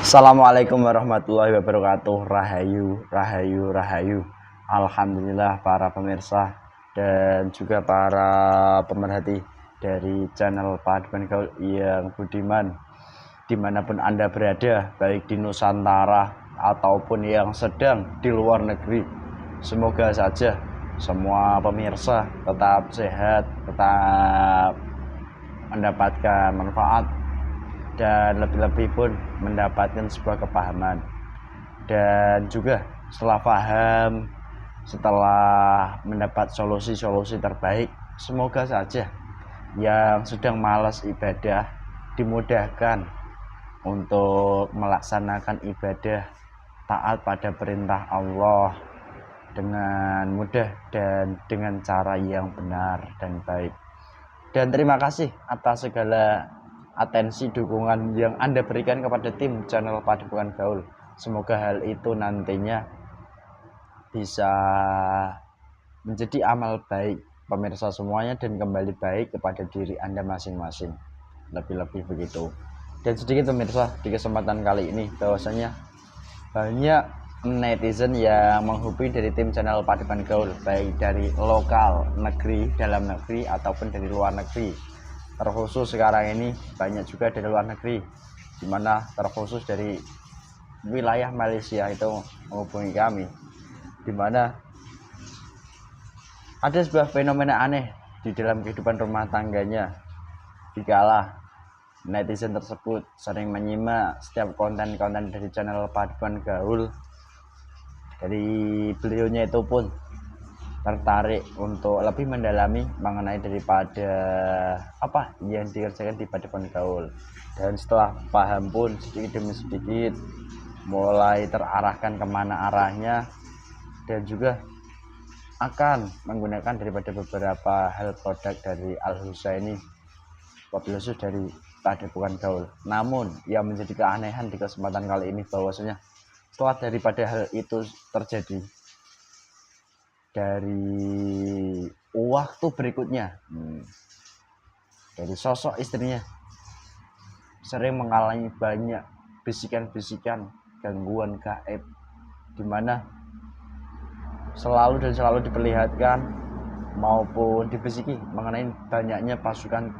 Assalamualaikum warahmatullahi wabarakatuh. Rahayu, rahayu, rahayu. Alhamdulillah para pemirsa dan juga para pemerhati dari channel Paduan Gaul yang budiman, dimanapun Anda berada, baik di Nusantara ataupun yang sedang di luar negeri. Semoga saja semua pemirsa tetap sehat, tetap mendapatkan manfaat, dan lebih-lebih pun mendapatkan sebuah kepahaman. Dan juga setelah paham, setelah mendapat solusi-solusi terbaik, semoga saja yang sedang malas ibadah dimudahkan untuk melaksanakan ibadah taat pada perintah Allah dengan mudah dan dengan cara yang benar dan baik. Dan terima kasih atas segala atensi dukungan yang Anda berikan kepada tim channel Paduan Gaul. Semoga hal itu nantinya bisa menjadi amal baik pemirsa semuanya dan kembali baik kepada diri Anda masing-masing. Lebih-lebih begitu. Dan sedikit pemirsa di kesempatan kali ini bahwasanya banyak netizen yang menghubungi dari tim channel Paduan Gaul, baik dari lokal, negeri, dalam negeri ataupun dari luar negeri. Terkhusus sekarang ini banyak juga dari luar negeri, dimana terkhusus dari wilayah Malaysia itu menghubungi kami, dimana ada sebuah fenomena aneh di dalam kehidupan rumah tangganya. Dikala netizen tersebut sering menyimak setiap konten-konten dari channel Paduan Gaul, dari beliaunya itu pun tertarik untuk lebih mendalami mengenai daripada apa yang dikerjakan di Paduan Gaul. Dan setelah paham pun sedikit demi sedikit mulai terarahkan kemana arahnya, dan juga akan menggunakan daripada beberapa hal produk dari Al Husaini, wabil khusus dari Paduan Gaul. Namun yang menjadi keanehan di kesempatan kali ini bahwasanya setelah daripada hal itu terjadi, dari waktu berikutnya dari sosok istrinya sering mengalami banyak bisikan-bisikan, gangguan gaib, dimana selalu diperlihatkan maupun dibisiki mengenai banyaknya pasukan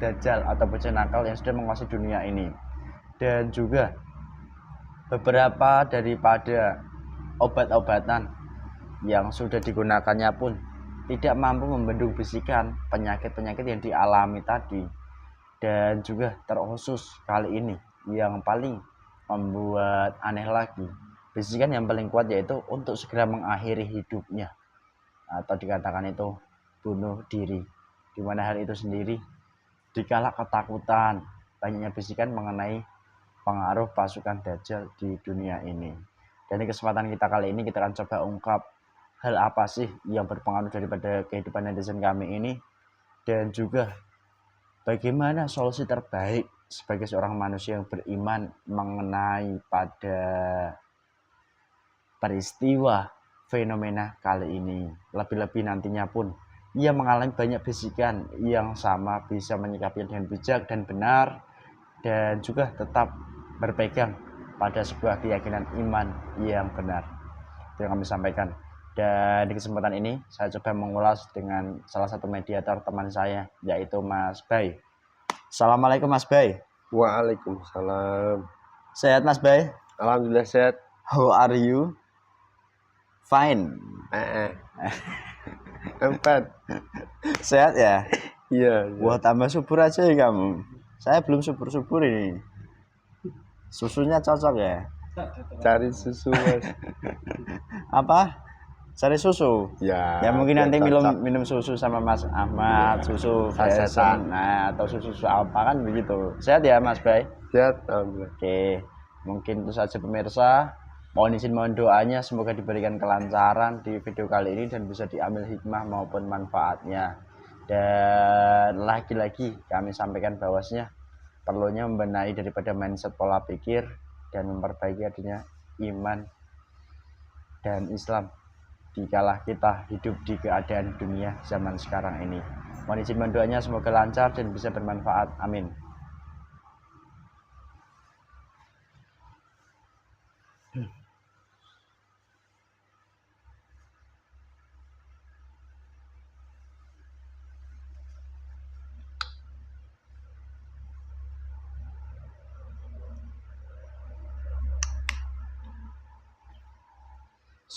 dajjal atau bocah nakal yang sudah menguasai dunia ini. Dan juga beberapa daripada obat-obatan yang sudah digunakannya pun tidak mampu membendung bisikan penyakit-penyakit yang dialami tadi. Dan juga terkhusus kali ini yang paling membuat aneh lagi, bisikan yang paling kuat yaitu untuk segera mengakhiri hidupnya, atau dikatakan itu bunuh diri, dimana hal itu sendiri dikala ketakutan banyaknya bisikan mengenai pengaruh pasukan dajjal di dunia ini. Dan di kesempatan kita kali ini kita akan coba ungkap hal apa sih yang berpengaruh daripada kehidupan netizen kami ini, dan juga bagaimana solusi terbaik sebagai seorang manusia yang beriman mengenai pada peristiwa fenomena kali ini. Lebih-lebih nantinya pun ia mengalami banyak bisikan yang sama bisa menyikapinya dengan bijak dan benar, dan juga tetap berpegang pada sebuah keyakinan iman yang benar. Itu yang kami sampaikan. Dan di kesempatan ini saya coba mengulas dengan salah satu mediator teman saya, yaitu Mas Bay. Assalamualaikum Mas Bay. Waalaikumsalam. Sehat Mas Bay? Alhamdulillah sehat. How are you? Fine. Empat. Sehat ya? Iya. Wah, tambah subur aja ya kamu. Saya belum subur-subur ini. Susunya cocok ya? Cari susu Mas. Apa? Cari susu? Ya. Ya mungkin nanti cocok. minum susu sama Mas Ahmad, susu Faisal, nah atau susu apa kan begitu. Sehat ya Mas Bay? Sehat, alhamdulillah. Oke, mungkin itu saja pemirsa. Mohon doanya semoga diberikan kelancaran di video kali ini dan bisa diambil hikmah maupun manfaatnya. Dan lagi-lagi kami sampaikan bahwasanya perlunya membenahi daripada mindset pola pikir dan memperbaiki adanya iman dan Islam dikala kita hidup di keadaan dunia zaman sekarang ini. Mohon izin doanya semoga lancar dan bisa bermanfaat. Amin.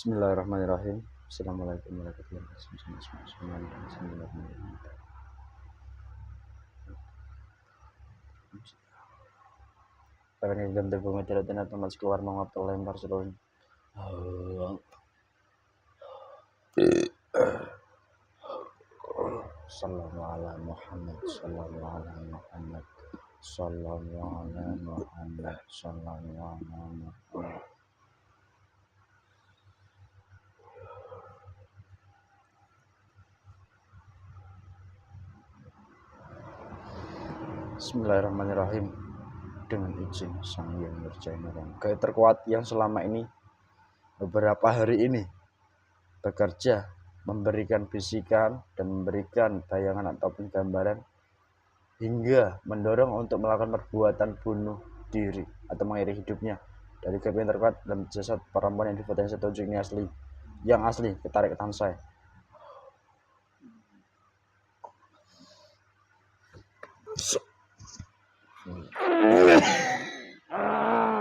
Bismillahirrahmanirrahim. Assalamualaikum warahmatullahi wabarakatuh. Karena jam terbunga tidak teman keluar mengapa lempar seluruhnya. Sallallahu ala Muhammad, sallallahu ala Muhammad, sallallahu ala Muhammad, sallallahu ala Muhammad. Bismillahirrahmanirrahim. Dengan izin Sang Yang Nurjaya Nurang, gaib terkuat yang selama ini beberapa hari ini bekerja memberikan bisikan dan memberikan bayangan ataupun gambaran hingga mendorong untuk melakukan perbuatan bunuh diri atau mengakhiri hidupnya dari gaib yang terkuat dalam jasad perempuan yang difotonya saya tunjuk ini asli, yang asli, ketarik ke tangan saya.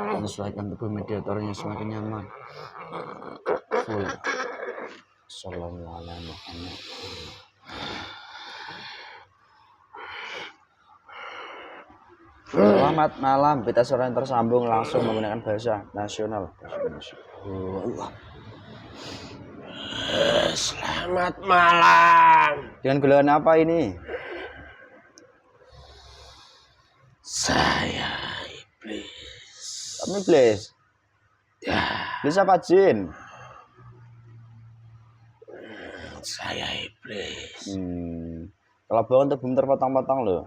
Menyesuaikan tubuh mediatornya semakin nyaman. Full. Sallallahu alaihi Muhammad. Selamat malam, kita sore tersambung langsung menggunakan bahasa nasional. Selamat malam. Dengan gelar apa ini? Saya iblis. Kamu iblis? Ya, Iblis apa jin? saya iblis. Kalau bangun tubuhmu terpotong-potong loh.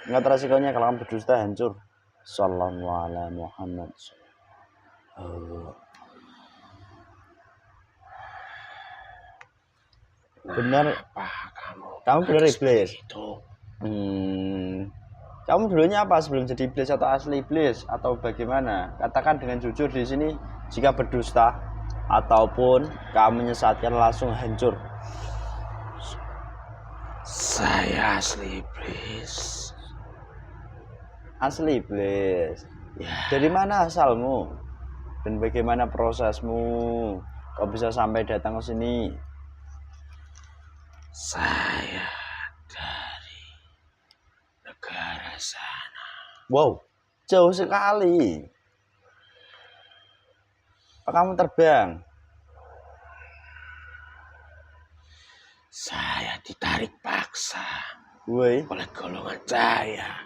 Ingat resikonya kalau kamu berdusta hancur. Sallallahu alaihi Muhammad. Benar. Apa Kamu benar iblis? itu? Kamu dulunya apa sebelum jadi iblis atau asli iblis atau bagaimana? Katakan dengan jujur di sini jika berdusta ataupun kamu menyesatkan langsung hancur. Saya asli iblis. Asli iblis. Ya, Dari mana asalmu? Dan bagaimana prosesmu? Kau bisa sampai datang ke sini? saya dari negara sana. Wow, jauh sekali. Apa kamu terbang? Saya ditarik paksa Woi. oleh golongan saya.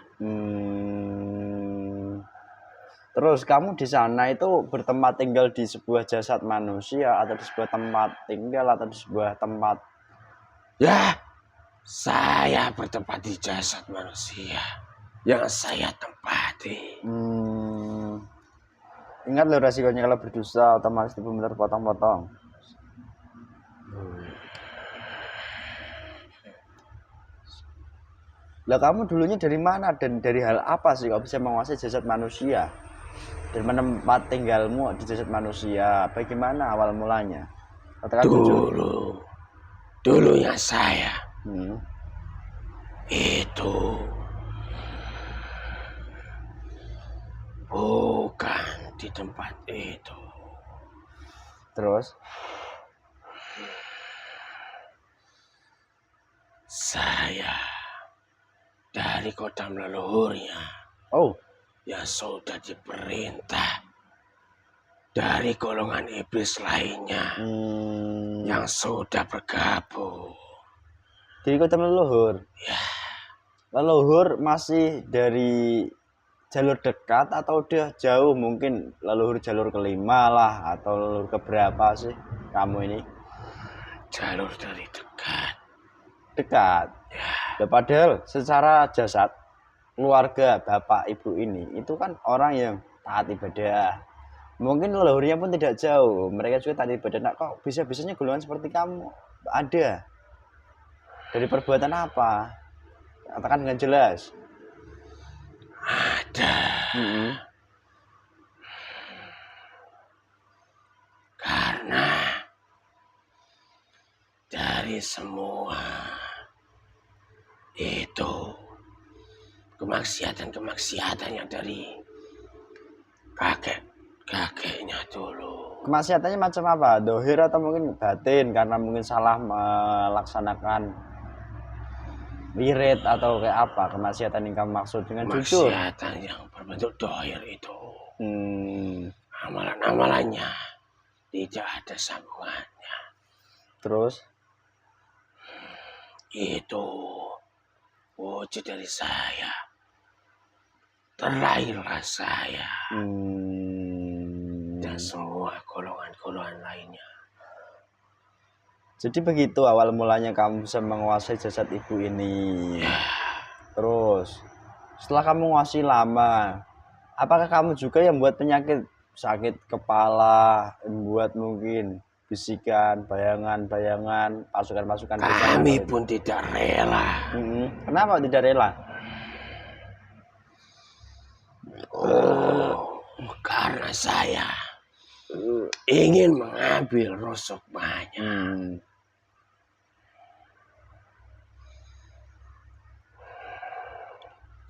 Terus kamu di sana itu bertempat tinggal di sebuah jasad manusia atau di sebuah tempat tinggal atau di sebuah tempat? Ya, saya bertempat di jasad manusia yang saya tempati. Ingat loh resikonya kalau berdosa otomatis tubuh terpotong-potong. Lah kamu dulunya dari mana dan dari hal apa sih kau bisa menguasai jasad manusia dan menempat tinggalmu di jasad manusia? Bagaimana awal mulanya? Katakan jujur. Dulunya saya Hmm. itu bukan di tempat itu. Terus Saya dari kodam leluhurnya oh, yang sudah diperintah dari golongan iblis lainnya yang sudah bergabung. jadi kota leluhur. Ya, Leluhur masih dari jalur dekat atau udah jauh, mungkin leluhur jalur kelima lah atau leluhur keberapa sih kamu ini? jalur dari dekat. Dekat. Ya, padahal secara jasad keluarga bapak ibu ini itu kan orang yang taat ibadah. Mungkin leluhurnya pun tidak jauh, mereka juga taat ibadah. Nah, kok bisa-bisanya golongan seperti kamu ada? Dari perbuatan apa? Katakan dengan jelas. Ada. Karena dari semua itu kemaksiatan yang dari kakeknya dulu Kemaksiatannya macam apa? Dohir atau mungkin batin karena mungkin salah melaksanakan wirid atau kayak apa kemaksiatan yang kamu maksud dengan jujur? Kemaksiatan yang berbentuk dohir itu, Hmm, amalan-amalannya tidak ada sambungannya. terus? Itu wujud dari saya. Terlahirlah saya dan semua golongan-golongan lainnya. Jadi begitu awal mulanya kamu bisa menguasai jasad ibu ini. Terus setelah kamu menguasai lama, apakah kamu juga yang buat penyakit sakit kepala, membuat mungkin bisikan, bayangan-bayangan, pasukan-pasukan Kami pun tidak rela. Kenapa tidak rela? Karena saya ingin mengambil rosokmanya.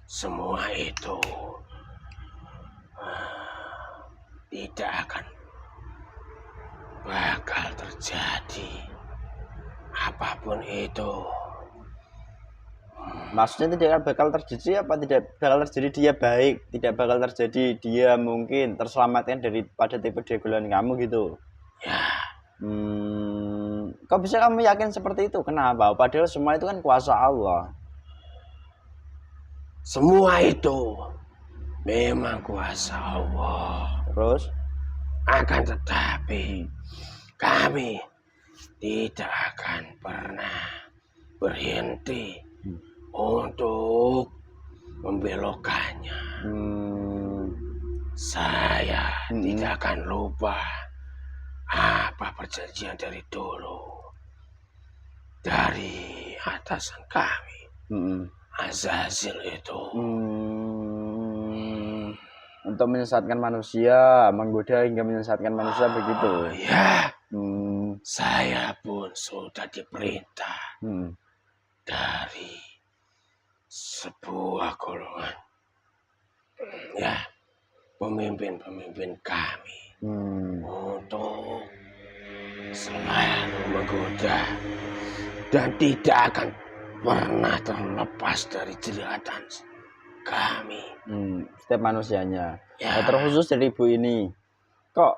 Semua itu tidak akan bakal terjadi. Apapun itu. Maksudnya tidak bakal terjadi apa tidak bakal terjadi dia baik, tidak bakal terjadi dia mungkin terselamatkan daripada tipe golongan kamu gitu. Ya. Kok bisa kamu yakin seperti itu? Kenapa? Padahal semua itu kan kuasa Allah. Semua itu memang kuasa Allah. Terus? Akan tetapi kami tidak akan pernah berhenti untuk membelokkannya. Saya tidak akan lupa apa perjanjian dari dulu dari atasan kami. Azazil itu untuk menyesatkan manusia, menggoda hingga menyesatkan manusia begitu. Ya, saya pun sudah diperintah dari sebuah golongan, ya, pemimpin-pemimpin kami untuk selalu menggoda dan tidak akan pernah terlepas dari jeratan kami. Setiap manusianya. Ya. Terkhusus dari ibu ini, kok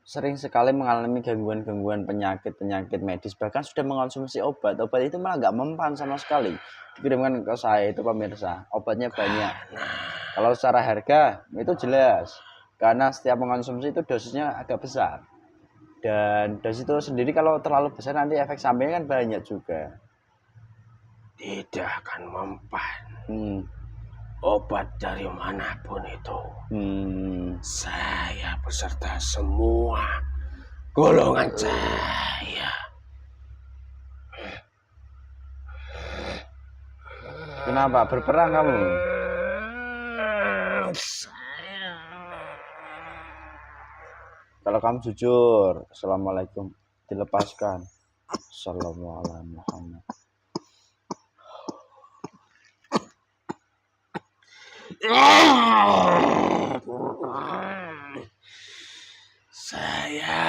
sering sekali mengalami gangguan-gangguan penyakit medis, bahkan sudah mengonsumsi obat itu malah nggak mempan sama sekali. Dikirimkan ke saya itu pemirsa, obatnya banyak. Kalau secara harga itu jelas, karena setiap mengonsumsi itu dosisnya agak besar. Dan dosis itu sendiri kalau terlalu besar nanti efek sampingnya kan banyak juga. Tidak akan mempan. Obat dari manapun itu. Saya beserta semua golongan saya. Kenapa? Berperang kamu? Kalau kamu jujur, assalamualaikum, dilepaskan. Assalamualaikum Muhammad. Saya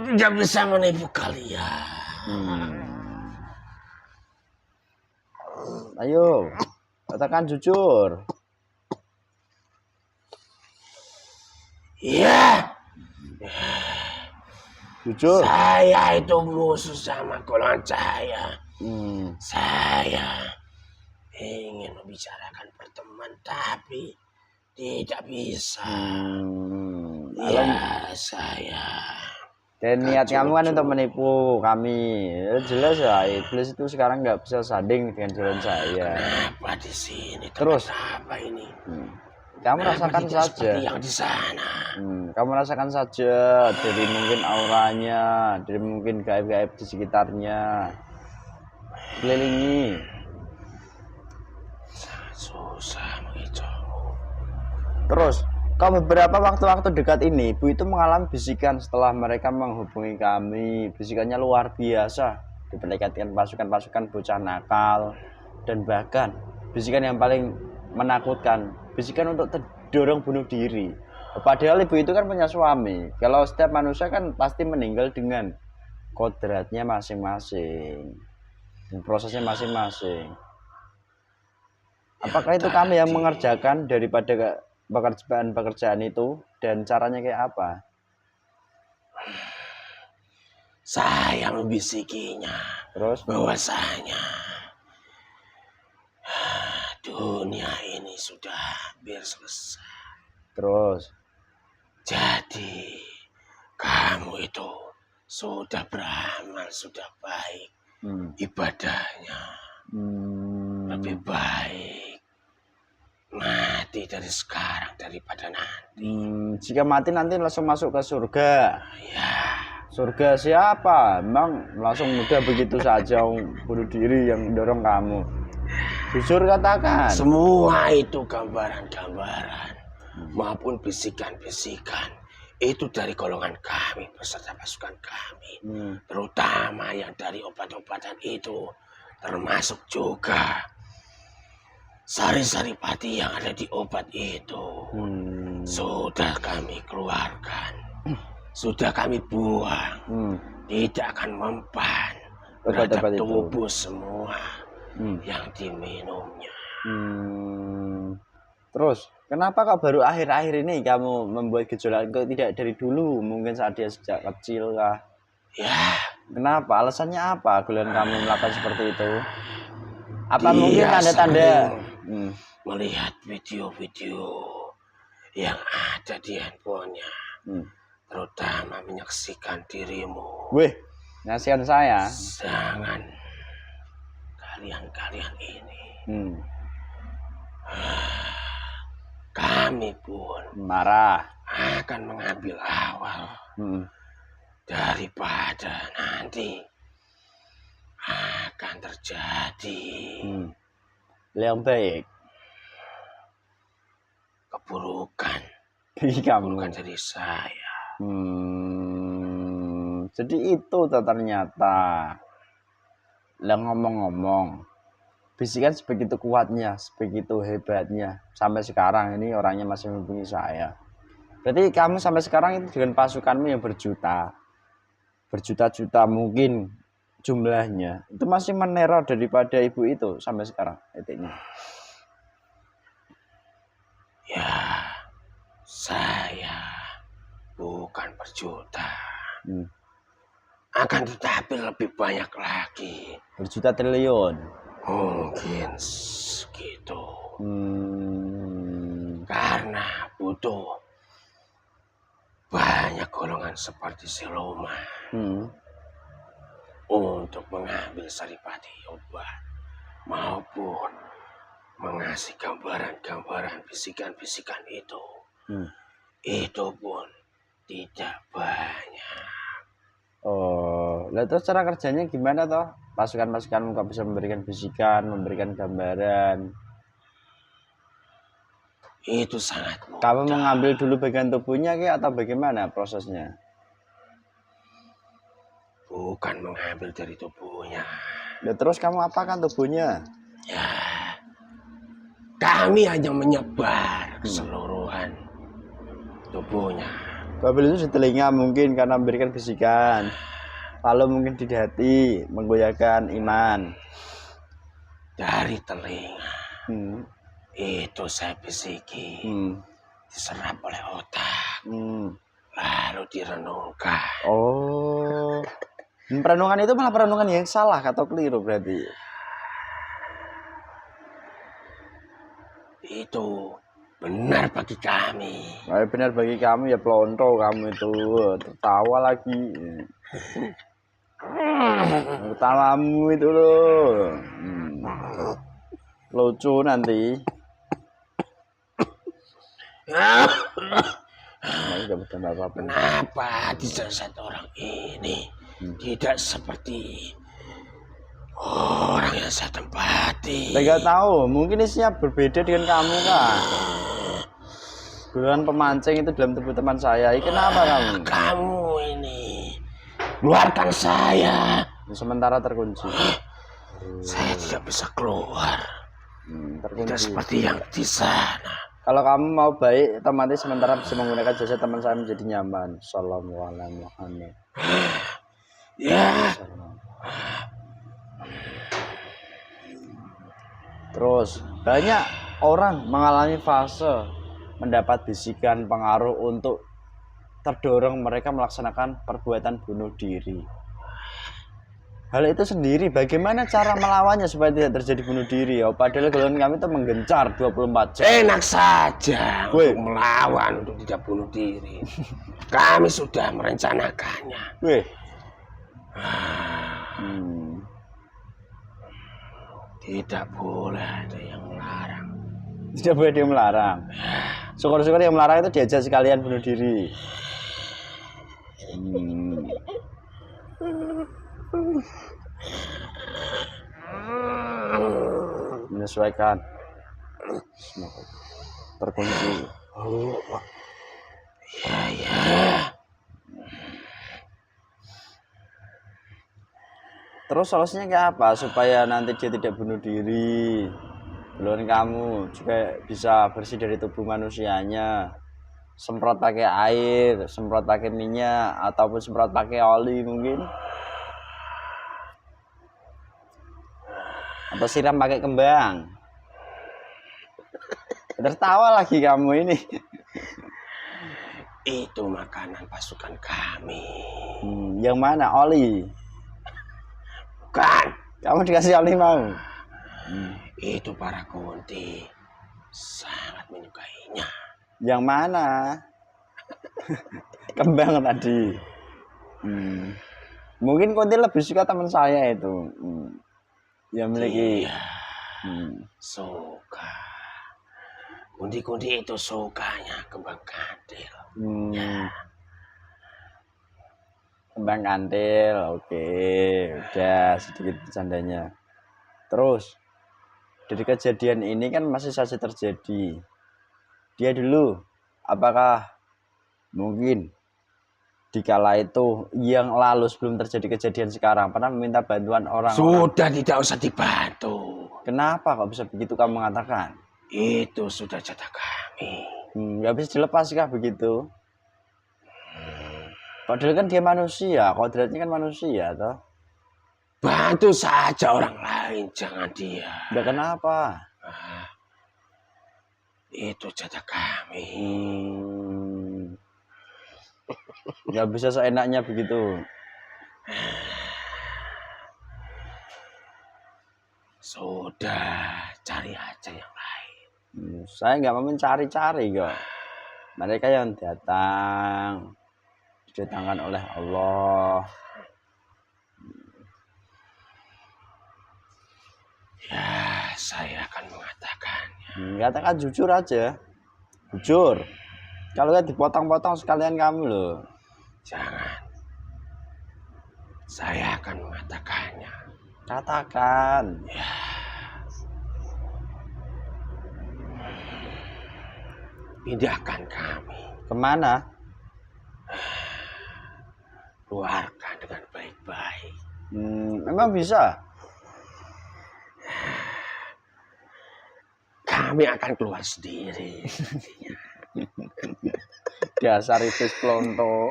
tidak bisa menipu kalian. Ayo, katakan jujur. Iya. Jujur. Saya itu musuh sama golongan saya. Saya ingin membicarakan pertemuan tapi tidak bisa. Ya, saya. Dan niat kamu kan untuk menipu kami. Jelas ya, iblis itu sekarang nggak bisa sanding dengan jalan saya. Kenapa di sini? Terus apa ini? Kamu rasakan saja. Yang di sana. Kamu rasakan saja dari mungkin auranya, dari mungkin gaib-gaib di sekitarnya. Kelilingi. Susah menghitungmu. Terus, kalau beberapa waktu-waktu dekat ini, ibu itu mengalami bisikan setelah mereka menghubungi kami. Bisikannya luar biasa. Diperlihatkan pasukan-pasukan bocah nakal. Dan bahkan, bisikan yang paling menakutkan. Bisikan untuk terdorong bunuh diri. Padahal ibu itu kan punya suami. Kalau setiap manusia kan pasti meninggal dengan kodratnya masing-masing, prosesnya masing-masing. Apakah itu kami yang mengerjakan daripada pekerjaan itu, dan caranya kayak apa? Saya membisikinya. Terus? Bahwasanya dunia ini sudah hampir selesai. Terus? Jadi kamu itu sudah beramal, sudah baik. Ibadahnya lebih baik mati dari sekarang daripada nanti. Jika mati nanti langsung masuk ke surga. Ya. Surga siapa? Memang langsung mudah begitu saja bunuh diri yang dorong kamu. Jujur katakan. Semua itu gambaran-gambaran maupun bisikan-bisikan itu dari golongan kami beserta pasukan kami. Terutama yang dari obat-obatan itu, termasuk juga sari-sari pati yang ada di obat itu. Sudah kami keluarkan, sudah kami buang, tidak akan mempan terhadap tubuh semua yang diminumnya. Terus kenapa kok baru akhir-akhir ini kamu membuat gejolak? Kok tidak dari dulu? Mungkin saat dia sejak kecil kah? Ya. Kenapa? Alasannya apa? Kalian kamu melakukan seperti itu? Apa mungkin tanda-tanda melihat video-video yang ada di handphonenya, terutama menyaksikan dirimu. Wih, nasihat saya. Jangan kalian ini. Kami pun marah akan mengambil awal daripada nanti akan terjadi yang baik, keburukan keburukan dari saya. Jadi itu ternyata. Lah ngomong-ngomong, bisikan sebegitu kuatnya, sebegitu hebatnya, sampai sekarang ini orangnya masih menghubungi saya. Berarti kamu sampai sekarang itu dengan pasukanmu yang berjuta-juta mungkin jumlahnya, itu masih meneror daripada ibu itu sampai sekarang intinya. Ya, saya bukan berjuta, akan tetapi lebih banyak lagi, berjuta triliun mungkin segitu. Karena butuh banyak golongan seperti siluman untuk mengambil saripati obat maupun mengasih gambaran-gambaran bisikan-bisikan itu. Itu pun tidak banyak. Oh, lah terus cara kerjanya gimana toh? Pasukan-pasukanmu kok bisa memberikan bisikan, memberikan gambaran? Itu sangat mudah. Kamu mengambil dulu bagian tubuhnya atau bagaimana prosesnya? Bukan mengambil dari tubuhnya. Ya, terus kamu apakan tubuhnya? Ya, kami hanya menyebar keseluruhan tubuhnya. Kabel itu di telinga mungkin karena memberikan bisikan. Lalu mungkin di hati menggoyahkan iman. Dari telinga itu saya bisiki, diserap oleh otak, lalu direnungkan. Oh, perenungan itu malah perenungan yang salah atau keliru berarti? Itu benar bagi kami. Benar bagi kamu ya, pelonto kamu itu, tertawa lagi. Tawamu itu loh, lucu nanti. Kenapa jasad orang ini tidak seperti orang yang saya tempati? Saya nggak tahu, mungkin isinya berbeda dengan kamu kan. Buruan pemancing itu dalam tubuh teman saya. Kenapa kamu? Kamu ini keluarkan saya. Sementara terkunci. Saya tidak bisa keluar. Tidak seperti yang di sana. Kalau kamu mau baik, otomatis sementara bisa menggunakan jasa teman saya menjadi nyaman. Assalamualaikum. Ya. Terus banyak orang mengalami fase mendapat bisikan pengaruh untuk terdorong mereka melaksanakan perbuatan bunuh diri. Hal itu sendiri, bagaimana cara melawannya supaya tidak terjadi bunuh diri? Oh, padahal golongan kami itu menggencar 24 jam. Enak saja untuk melawan, untuk tidak bunuh diri. Kami sudah merencanakannya. Tidak boleh ada yang melarang. Tidak boleh dia melarang. Syukur-syukur yang melarang itu diajak sekalian bunuh diri. Menyesuaikan. Terkunci. Ya. Terus solusinya kayak apa supaya nanti dia tidak bunuh diri? Belum kamu juga bisa bersih dari tubuh manusianya. Semprot pakai air, semprot pakai minyak, ataupun semprot pakai oli mungkin. Atau siram pakai kembang. Tertawa lagi kamu ini. Itu makanan pasukan kami. Yang mana? Oli? Bukan. Kamu dikasih oli mau? Itu para kunti sangat menyukainya. Yang mana? Kembang tadi. Mungkin kunti lebih suka teman saya itu. Yang memiliki suka. Kunti-kunti itu sukanya kembang kandil. Kembang kandil, oke. Udah sedikit bercandanya. Terus dari kejadian ini kan masih saja terjadi. Dia dulu, apakah mungkin dikala itu yang lalu sebelum terjadi kejadian sekarang pernah meminta bantuan orang? Sudah tidak usah dibantu. Kenapa kok bisa begitu kamu mengatakan? Itu sudah jatah kami. Nggak bisa dilepas kah begitu? Padahal kan dia manusia, kodratnya kan manusia toh. Bantu saja orang lain, jangan dia. Ya kenapa? Itu jatah kami. Nggak bisa seenaknya begitu. Sudah, cari aja yang lain. Saya nggak mau mencari-cari kok. Mereka yang datang didatangkan oleh Allah. Ya, saya akan mengatakannya. Katakan jujur aja. Jujur. Kalau nggak dipotong-potong sekalian kamu loh. Jangan. Saya akan mengatakannya. Katakan. Ya. Pindahkan kami. Kemana? Keluarkan dengan baik-baik. Memang bisa? Kami akan keluar sendiri. Dasar iblis pelonto.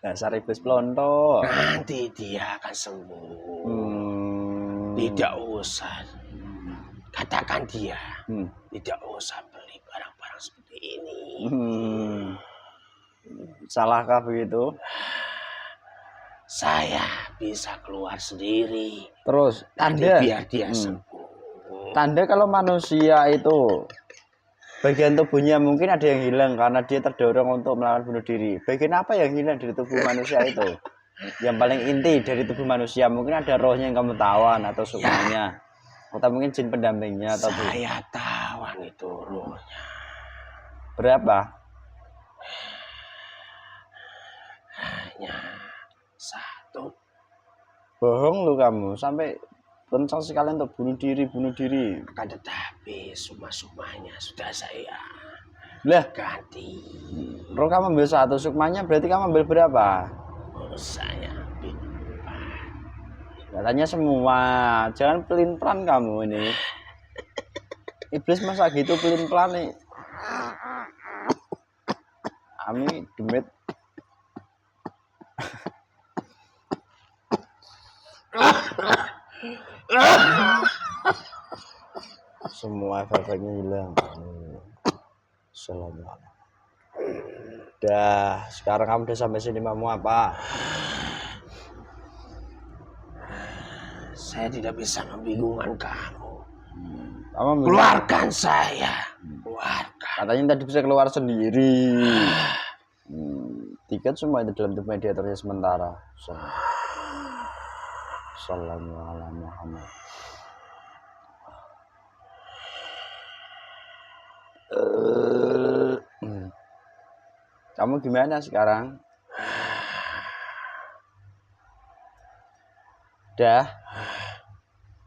Dasar iblis pelonto. Nanti dia akan sembuh. Tidak usah. Katakan dia. Tidak usah beli barang-barang seperti ini. Salahkah begitu? Saya bisa keluar sendiri. Terus tanda biar dia sembuh. Tanda kalau manusia itu bagian tubuhnya mungkin ada yang hilang karena dia terdorong untuk melakukan bunuh diri. Bagian apa yang hilang dari tubuh manusia itu? Yang paling inti dari tubuh manusia mungkin ada rohnya yang kamu tawan atau sukmanya. Atau mungkin jin pendampingnya atau saya tawan itu rohnya. Berapa? Hanya 1. Bohong lu kamu sampai kencang sekalian untuk bunuh diri. Akan tetapi sukma-sukmanya sudah saya ganti. Roh kamu ambil 1, sukmanya berarti kamu ambil berapa? Saya ambil 4. Katanya semua, jangan pelin-pelan kamu ini. Iblis masa gitu pelin-pelan nih. Ami demit. Semua efeknya hilang. Assalamualaikum. Dah, sekarang kamu udah sampai sini mau apa? Saya tidak bisa membingungkan kamu. Kamu Keluarkan saya. Keluarkan. Katanya tadi bisa keluar sendiri. Tiket semua itu dalam mediatornya sementara. Assalamualaikum. Kamu gimana sekarang? Dah.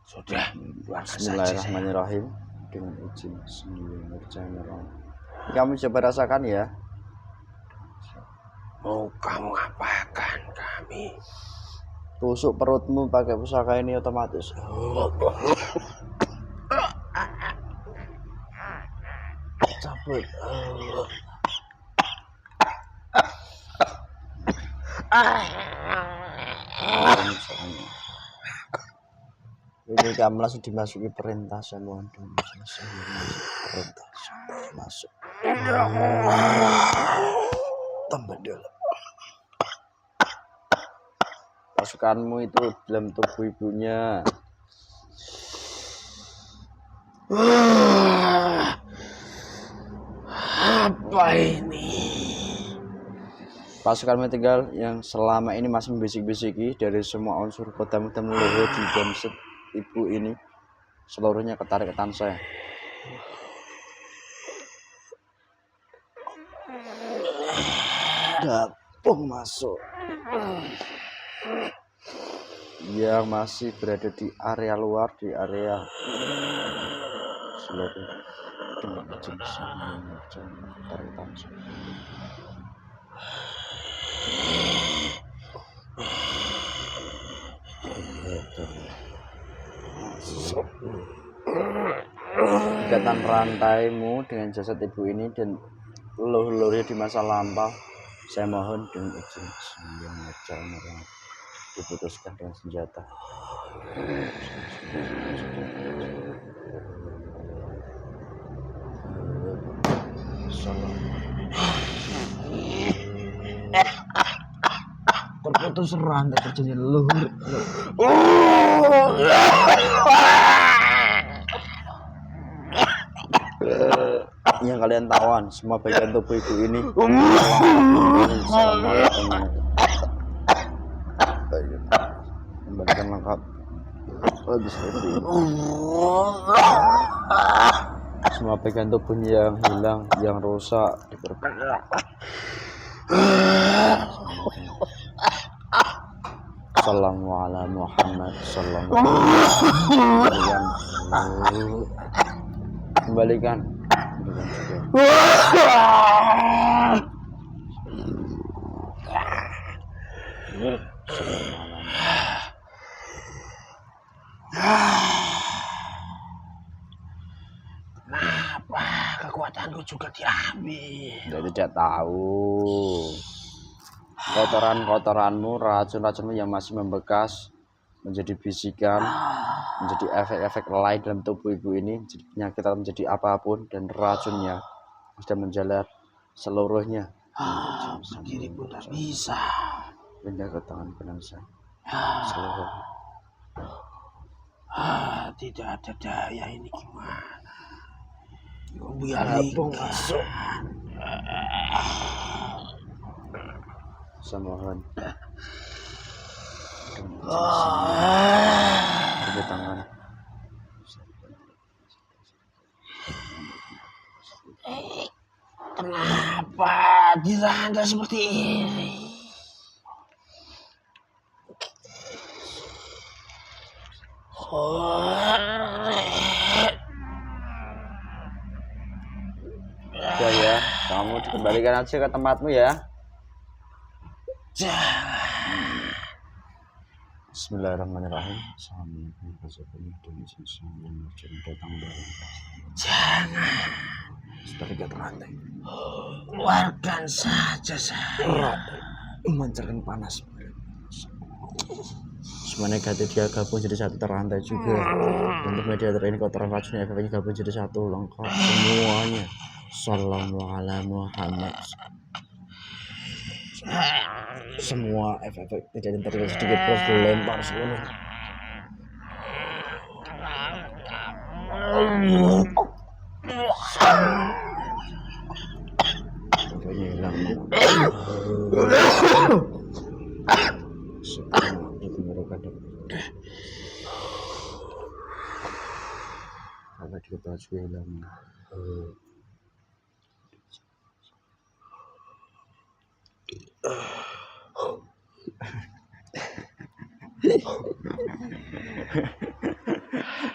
Sudah. Bismillahirrahmanirrahim. Dengan izin Bismillahirrahmanirrahim. Kamu coba rasakan ya. Mau kamu apakan kami? Tusuk perutmu pakai pusaka ini otomatis. Cabut. Ini kamu langsung dimasuki perintah sama perintah masuk. Tambah dalam. Pasukanmu itu dalam tubuh ibunya. Apa ini? Pasukanmu tinggal yang selama ini masih membisik-bisiki dari semua unsur kotamu dan leluhur di dalam ibu ini seluruhnya ketarik ke tangan saya. Gabung masuk. Yang masih berada di area luar, di area seluruh dengan jenis tarik tangan saya. Ikatan rantaimu dengan jasad ibu ini dan leluhurnya di masa lampau, saya mohon dengan izin yang jangan diputuskan dengan senjata. Terputus rantai terjadi leluhur. Yang kalian tawan semua bagian tubuh ibu ini. Kembalikan lengkap. Semua bagian tubuhnya yang hilang, yang rusak diperbaiki. Assalamualaikum Muhammad sallallahu kembalikan. Kenapa kekuatanku juga diambil? Saya tidak tahu. Kotoran-kotoranmu, racun-racunmu yang masih membekas menjadi bisikan, menjadi efek-efek lain dalam tubuh ibu ini, menjadi penyakit atau menjadi apapun, dan racunnya sudah menjalar seluruhnya. Berdiri pun tak bisa. Pindah ke tangan kanan saya. Seluruhnya. Tidak ada daya ini gimana? Kembalikan. Masuk. Saya mohon. Pakai tangan. Kenapa diranda seperti ini? Udah ya, kamu dikembalikan aja ke tempatmu ya. Bismillahirrahmanirrahim. Assalamualaikum warahmatullahi wabarakatuh. Datang dari Jangan. Serikat rantai. Keluarkan saja saya. Memancarkan panas. Semua negatif dia gabung jadi satu, terrantai juga. Untuk mediator ini kotoran racun efeknya gabung jadi satu, lengkap semuanya. Sallallahu alaihi Muhammad. Semua efek kejadian terlihat sedikit terus dilempar seluruh. Efeknya hilang. Apa di kepala juga hilang.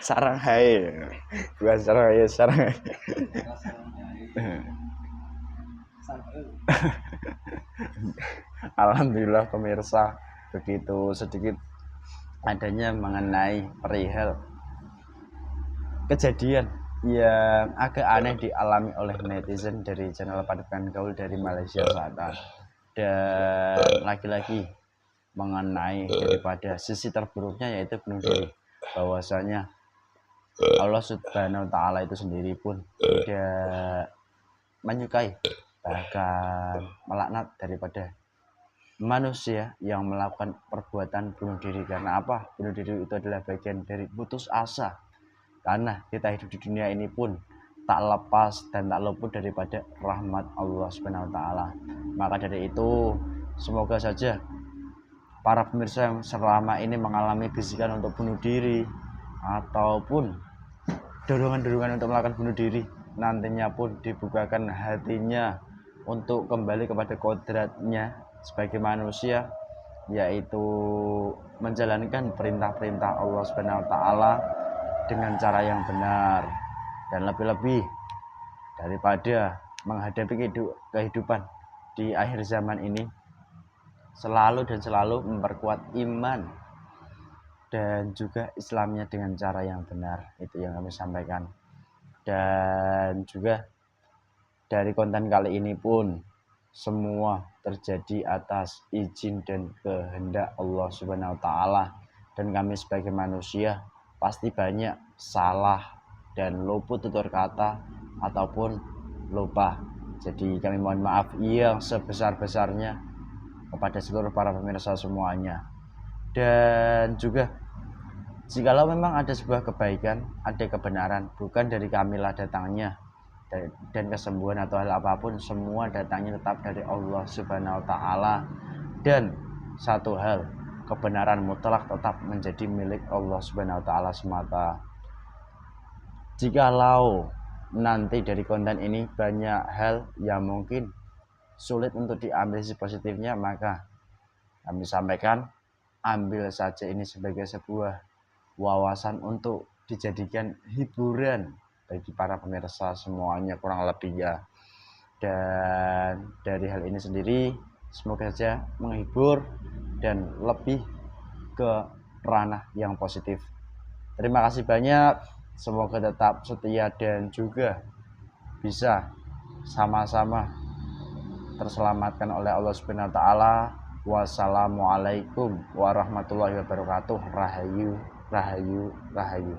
Sarang hai, bukan sarang hai, sarang hai. Alhamdulillah pemirsa, begitu sedikit adanya mengenai perihal kejadian yang agak aneh dialami oleh netizen dari channel Padukan Gaul dari Malaysia Selatan. Dan lagi-lagi mengenai daripada sisi terburuknya yaitu bunuh diri, bahwasanya Allah Subhanahu wa Ta'ala itu sendiri pun tidak menyukai, bahkan melaknat daripada manusia yang melakukan perbuatan bunuh diri. Karena apa? Bunuh diri itu adalah bagian dari putus asa, karena kita hidup di dunia ini pun tak lepas dan tak luput daripada rahmat Allah Subhanahu wa Ta'ala. Maka dari itu, semoga saja para pemirsa yang selama ini mengalami bisikan untuk bunuh diri ataupun dorongan-dorongan untuk melakukan bunuh diri, nantinya pun dibukakan hatinya untuk kembali kepada kodratnya sebagai manusia, yaitu menjalankan perintah-perintah Allah Subhanahu wa Ta'ala dengan cara yang benar, dan lebih-lebih daripada menghadapi kehidupan di akhir zaman ini, selalu dan selalu memperkuat iman dan juga Islamnya dengan cara yang benar. Itu yang kami sampaikan. Dan juga dari konten kali ini pun semua terjadi atas izin dan kehendak Allah Subhanahu wa Ta'ala, dan kami sebagai manusia pasti banyak salah dan luput tutur kata ataupun lupa. Jadi kami mohon maaf yang sebesar-besarnya kepada seluruh para pemirsa semuanya. Dan juga jikalau memang ada sebuah kebaikan, ada kebenaran, bukan dari kamilah datangnya, dan kesembuhan atau hal apapun, semua datangnya tetap dari Allah Subhanahu wa Ta'ala. Dan satu hal, kebenaran mutlak tetap menjadi milik Allah Subhanahu wa Ta'ala semata. Jikalau nanti dari konten ini banyak hal yang mungkin sulit untuk diambil sisi positifnya, maka kami sampaikan, ambil saja ini sebagai sebuah wawasan untuk dijadikan hiburan bagi para pemirsa semuanya, kurang lebih ya. Dan dari hal ini sendiri semoga saja menghibur dan lebih ke ranah yang positif. Terima kasih banyak, semoga tetap setia dan juga bisa sama-sama terselamatkan oleh Allah Subhanahu wa Ta'ala. Wassalamualaikum warahmatullahi wabarakatuh. Rahayu, rahayu, rahayu.